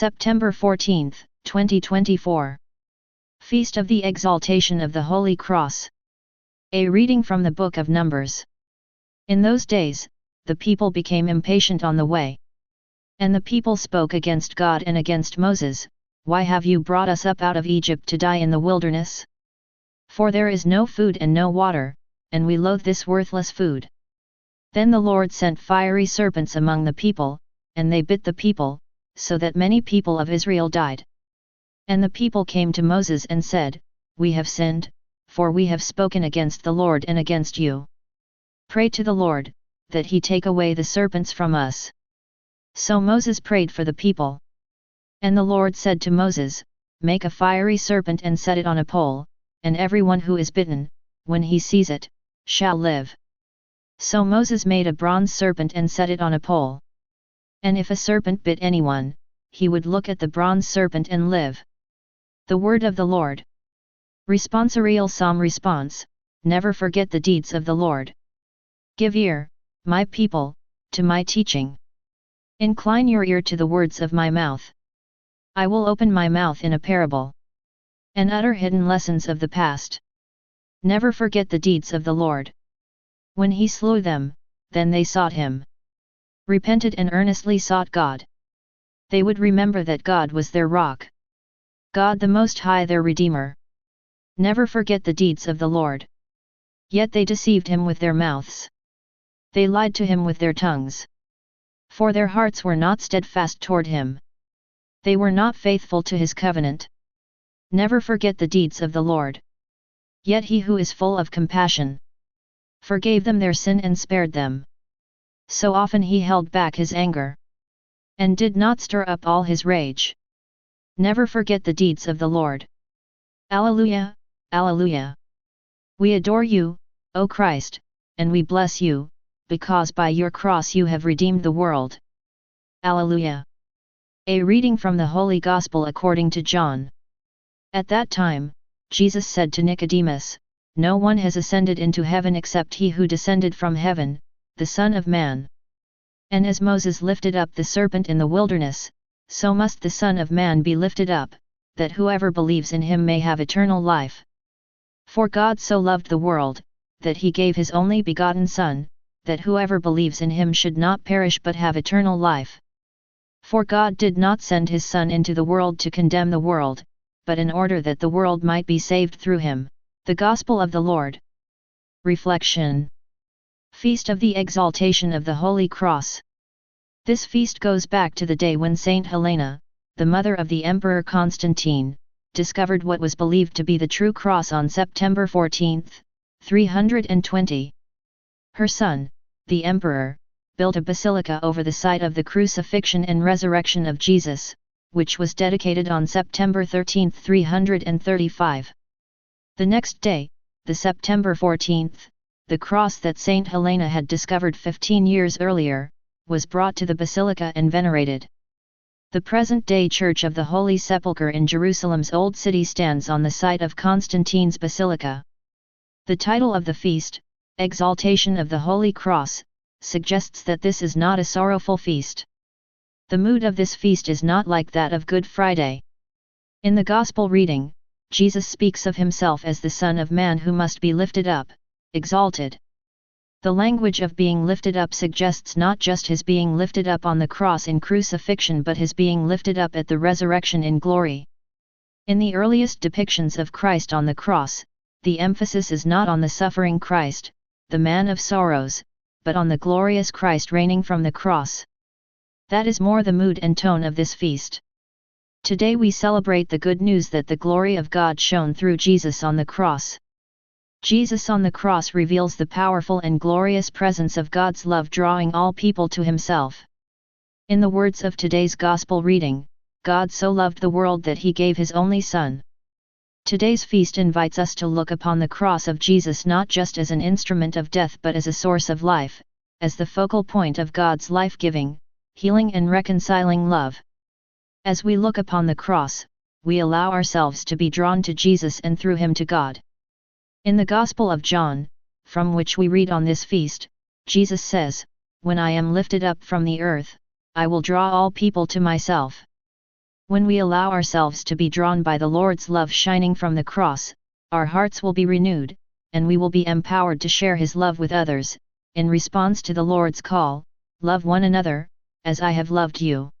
September 14, 2024. Feast of the Exaltation of the Holy Cross. A reading from the Book of Numbers. In those days, the people became impatient on the way. And the people spoke against God and against Moses, "Why have you brought us up out of Egypt to die in the wilderness? For there is no food and no water, and we loathe this worthless food." Then the Lord sent fiery serpents among the people, and they bit the people, so that many people of Israel died. And the people came to Moses and said, "We have sinned, for we have spoken against the Lord and against you. Pray to the Lord, that he take away the serpents from us." So Moses prayed for the people. And the Lord said to Moses, "Make a fiery serpent and set it on a pole, and everyone who is bitten, when he sees it, shall live." So Moses made a bronze serpent and set it on a pole. And if a serpent bit anyone, he would look at the bronze serpent and live. The word of the Lord. Responsorial Psalm Response. Never forget the deeds of the Lord. Give ear, my people, to my teaching. Incline your ear to the words of my mouth. I will open my mouth in a parable, and utter hidden lessons of the past. Never forget the deeds of the Lord. When he slew them, then they sought him. Repented and earnestly sought God. They would remember that God was their rock, God the Most High their Redeemer. Never forget the deeds of the Lord. Yet they deceived him with their mouths. They lied to him with their tongues. For their hearts were not steadfast toward him. They were not faithful to his covenant. Never forget the deeds of the Lord. Yet he who is full of compassion forgave them their sin and spared them. So often he held back his anger, and did not stir up all his rage. Never forget the deeds of the Lord. Alleluia, Alleluia. We adore you, O Christ, and we bless you, because by your cross you have redeemed the world. Alleluia. A reading from the Holy Gospel according to John. At that time, Jesus said to Nicodemus, "No one has ascended into heaven except he who descended from heaven, the Son of Man. And as Moses lifted up the serpent in the wilderness, so must the Son of Man be lifted up, that whoever believes in him may have eternal life. For God so loved the world, that he gave his only begotten Son, that whoever believes in him should not perish but have eternal life. For God did not send his Son into the world to condemn the world, but in order that the world might be saved through him." The Gospel of the Lord. Reflection. Feast of the Exaltation of the Holy Cross. This feast goes back to the day when Saint Helena, the mother of the Emperor Constantine, discovered what was believed to be the true cross on September 14, 320. Her son, the emperor, built a basilica over the site of the crucifixion and resurrection of Jesus, which was dedicated on September 13, 335. The next day, the September 14, the cross that Saint Helena had discovered 15 years earlier, was brought to the basilica and venerated. The present-day Church of the Holy Sepulchre in Jerusalem's Old City stands on the site of Constantine's basilica. The title of the feast, Exaltation of the Holy Cross, suggests that this is not a sorrowful feast. The mood of this feast is not like that of Good Friday. In the Gospel reading, Jesus speaks of himself as the Son of Man who must be lifted up, exalted. The language of being lifted up suggests not just his being lifted up on the cross in crucifixion but his being lifted up at the resurrection in glory. In the earliest depictions of Christ on the cross, the emphasis is not on the suffering Christ, the man of sorrows, but on the glorious Christ reigning from the cross. That is more the mood and tone of this feast. Today we celebrate the good news that the glory of God shone through Jesus on the cross. Jesus on the cross reveals the powerful and glorious presence of God's love drawing all people to himself. In the words of today's Gospel reading, God so loved the world that he gave his only Son. Today's feast invites us to look upon the cross of Jesus not just as an instrument of death but as a source of life, as the focal point of God's life-giving, healing and reconciling love. As we look upon the cross, we allow ourselves to be drawn to Jesus and through him to God. In the Gospel of John, from which we read on this feast, Jesus says, "When I am lifted up from the earth, I will draw all people to myself." When we allow ourselves to be drawn by the Lord's love shining from the cross, our hearts will be renewed, and we will be empowered to share His love with others, in response to the Lord's call, "Love one another, as I have loved you."